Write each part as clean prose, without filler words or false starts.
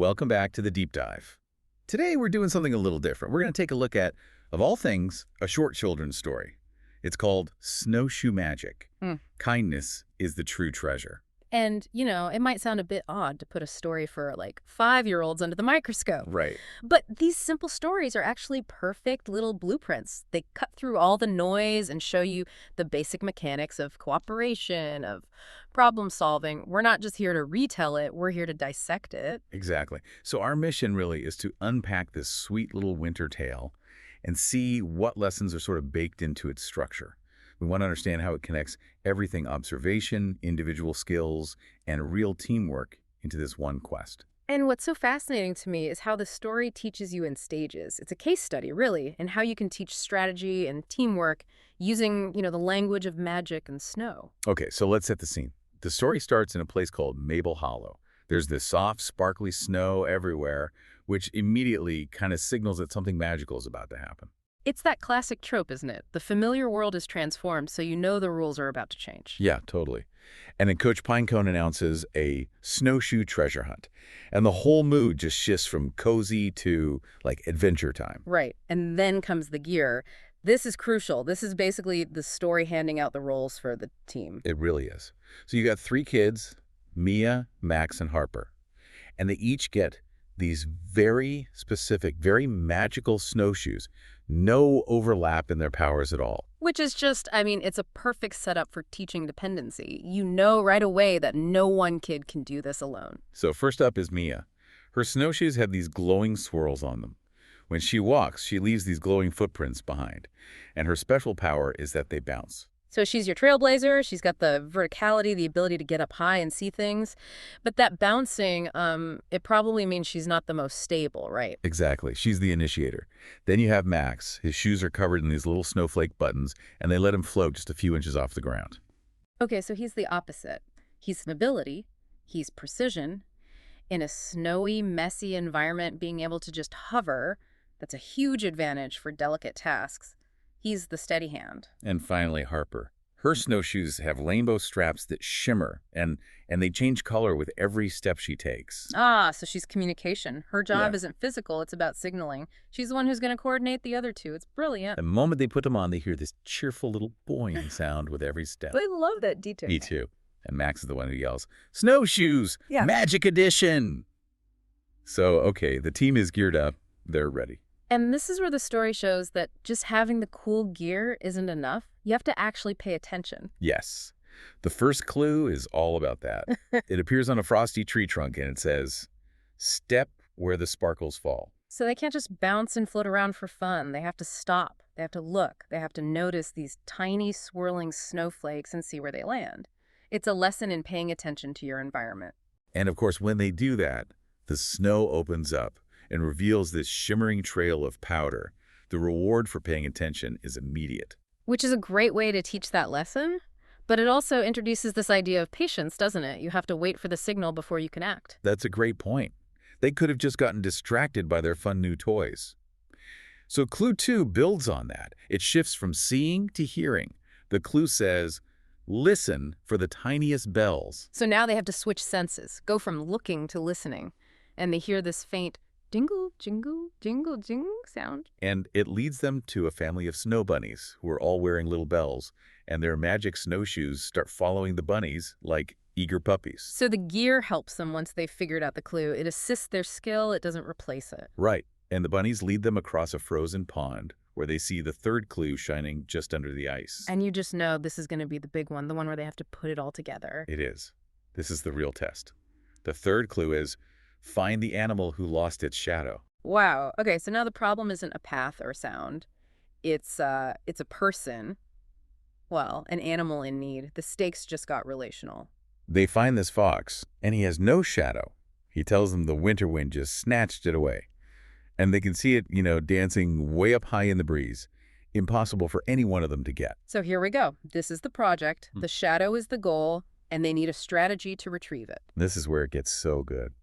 welcome back to the Deep Dive. Today we're doing something a little different. We're going to take a look at, of all things, a short children's story. It's called Snowshoe Magic. Kindness is the true treasure. And, it might sound a bit odd to put a story for, 5-year-olds under the microscope. Right. But these simple stories are actually perfect little blueprints. They cut through all the noise and show you the basic mechanics of cooperation, of problem solving. We're not just here to retell it, we're here to dissect it. Exactly. So our mission really is to unpack this sweet little winter tale and see what lessons are sort of baked into its structure. We want to understand how it connects everything observation, individual skills, and real teamwork into this one quest. And what's so fascinating to me is how the story teaches you in stages. It's a case study, really, in how you can teach strategy and teamwork using, the language of magic and snow. Okay, so let's set the scene. The story starts in a place called Maple Hollow. There's this soft, sparkly snow everywhere, which immediately kind of signals that something magical is about to happen. It's that classic trope, isn't it? The familiar world is transformed, so you know the rules are about to change. Yeah, totally. And then Coach Pinecone announces a snowshoe treasure hunt. And the whole mood just shifts from cozy to, adventure time. Right. And then comes the gear. This is crucial. This is basically the story handing out the roles for the team. It really is. So you got 3 kids, Mia, Max, and Harper. And they each get these very specific, very magical snowshoes. No overlap in their powers at all. Which is just, it's a perfect setup for teaching dependency. You know right away that no one kid can do this alone. So first up is Mia. Her snowshoes have these glowing swirls on them. When she walks, she leaves these glowing footprints behind. And her special power is that they bounce. So she's your trailblazer. She's got the verticality, the ability to get up high and see things. But that bouncing, it probably means she's not the most stable, right? Exactly. She's the initiator. Then you have Max. His shoes are covered in these little snowflake buttons, and they let him float just a few inches off the ground. Okay, so he's the opposite. He's mobility. He's precision. In a snowy, messy environment, being able to just hover, that's a huge advantage for delicate tasks. He's the steady hand. And finally, Harper. Her snowshoes have rainbow straps that shimmer, and they change color with every step she takes. Ah, so she's communication. Her job isn't physical, it's about signaling. She's the one who's going to coordinate the other two. It's brilliant. The moment they put them on, they hear this cheerful little boing sound with every step. I love that detail. Me too. And Max is the one who yells, "Snowshoes! Yeah. Magic edition!" So, okay, the team is geared up. They're ready. And this is where the story shows that just having the cool gear isn't enough. You have to actually pay attention. Yes. The first clue is all about that. It appears on a frosty tree trunk, and it says, "Step where the sparkles fall." So they can't just bounce and float around for fun. They have to stop. They have to look. They have to notice these tiny swirling snowflakes and see where they land. It's a lesson in paying attention to your environment. And of course, when they do that, the snow opens up and reveals this shimmering trail of powder. The reward for paying attention is immediate. Which is a great way to teach that lesson, but it also introduces this idea of patience, doesn't it? You have to wait for the signal before you can act. That's a great point. They could have just gotten distracted by their fun new toys. So clue 2 builds on that. It shifts from seeing to hearing. The clue says, "Listen for the tiniest bells." So now they have to switch senses, go from looking to listening, and they hear this faint jingle, jingle, jingle, jingle sound. And it leads them to a family of snow bunnies who are all wearing little bells, and their magic snowshoes start following the bunnies like eager puppies. So the gear helps them once they've figured out the clue. It assists their skill, it doesn't replace it. Right. And the bunnies lead them across a frozen pond where they see the third clue shining just under the ice. And you just know this is going to be the big one, the one where they have to put it all together. It is. This is the real test. The third clue is, find the animal who lost its shadow. Wow. Okay, so now the problem isn't a path or sound. It's a person. Well, an animal in need. The stakes just got relational. They find this fox, and he has no shadow. He tells them the winter wind just snatched it away. And they can see it, dancing way up high in the breeze. Impossible for any one of them to get. So here we go. This is the project. The shadow is the goal, and they need a strategy to retrieve it. This is where it gets so good.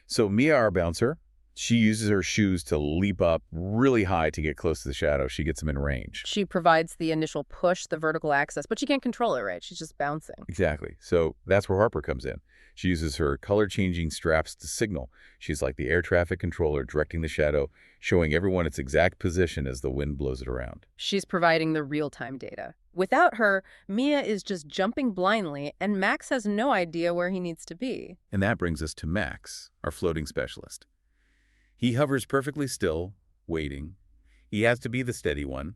So Mia, our bouncer, She uses her shoes to leap up really high to get close to the shadow. She gets them in range. She provides the initial push, the vertical access, but she can't control it, right? She's just bouncing. Exactly. So that's where Harper comes in. She uses her color-changing straps to signal. She's like the air traffic controller directing the shadow, showing everyone its exact position as the wind blows it around. She's providing the real-time data. Without her, Mia is just jumping blindly, and Max has no idea where he needs to be. And that brings us to Max, our floating specialist. He hovers perfectly still, waiting. He has to be the steady one.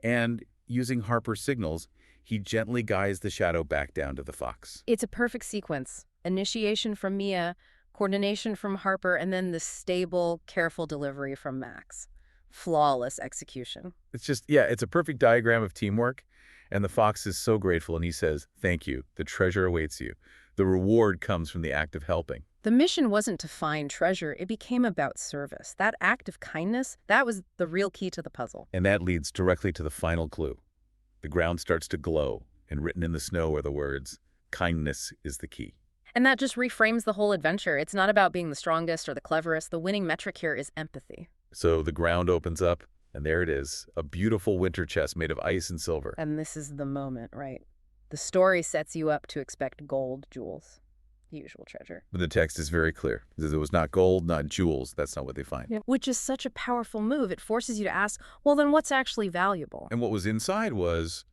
And using Harper's signals, he gently guides the shadow back down to the fox. It's a perfect sequence. Initiation from Mia, coordination from Harper, and then the stable, careful delivery from Max. Flawless execution. It's just, yeah, it's a perfect diagram of teamwork. And the fox is so grateful, and he says, "Thank you. The treasure awaits you. The reward comes from the act of helping." The mission wasn't to find treasure. It became about service. That act of kindness, that was the real key to the puzzle. And that leads directly to the final clue. The ground starts to glow, and written in the snow are the words, "Kindness is the key." And that just reframes the whole adventure. It's not about being the strongest or the cleverest. The winning metric here is empathy. So the ground opens up, and there it is, a beautiful winter chest made of ice and silver. And this is the moment, right? The story sets you up to expect gold, jewels, the usual treasure. But the text is very clear. It was not gold, not jewels. That's not what they find. Yeah. Which is such a powerful move. It forces you to ask, well, then what's actually valuable? And what was inside was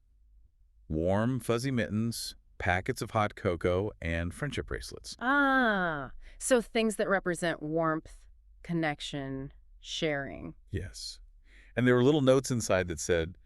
warm, fuzzy mittens, packets of hot cocoa, and friendship bracelets. Ah, so things that represent warmth, connection, sharing. Yes. And there were little notes inside that said,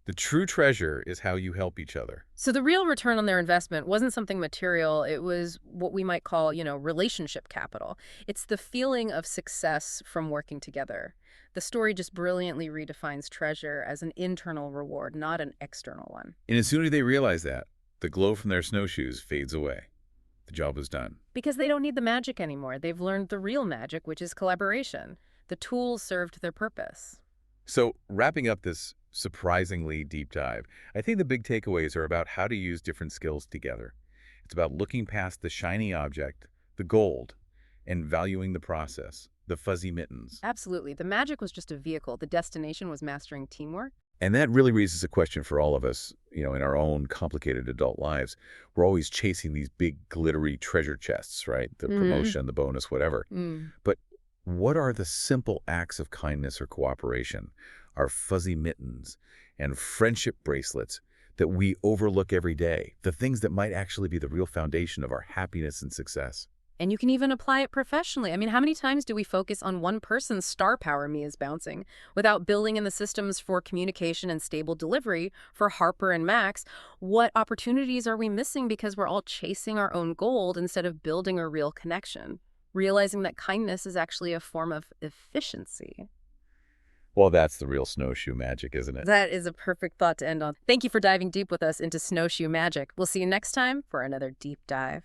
"The true treasure is how you help each other." So the real return on their investment wasn't something material. It was what we might call, relationship capital. It's the feeling of success from working together. The story just brilliantly redefines treasure as an internal reward, not an external one. And as soon as they realize that, the glow from their snowshoes fades away. The job was done. Because they don't need the magic anymore. They've learned the real magic, which is collaboration. The tools served their purpose. So wrapping up this surprisingly deep dive, I think the big takeaways are about how to use different skills together. It's about looking past the shiny object, the gold, and valuing the process, the fuzzy mittens. Absolutely. The magic was just a vehicle. The destination was mastering teamwork. And that really raises a question for all of us, in our own complicated adult lives. We're always chasing these big, glittery treasure chests, right? The promotion, the bonus, whatever. But what are the simple acts of kindness or cooperation, our fuzzy mittens and friendship bracelets that we overlook every day, the things that might actually be the real foundation of our happiness and success? And you can even apply it professionally. I mean, how many times do we focus on one person's star power, Mia's bouncing, without building in the systems for communication and stable delivery for Harper and Max? What opportunities are we missing because we're all chasing our own gold instead of building a real connection? Realizing that kindness is actually a form of efficiency. Well, that's the real snowshoe magic, isn't it? That is a perfect thought to end on. Thank you for diving deep with us into snowshoe magic. We'll see you next time for another deep dive.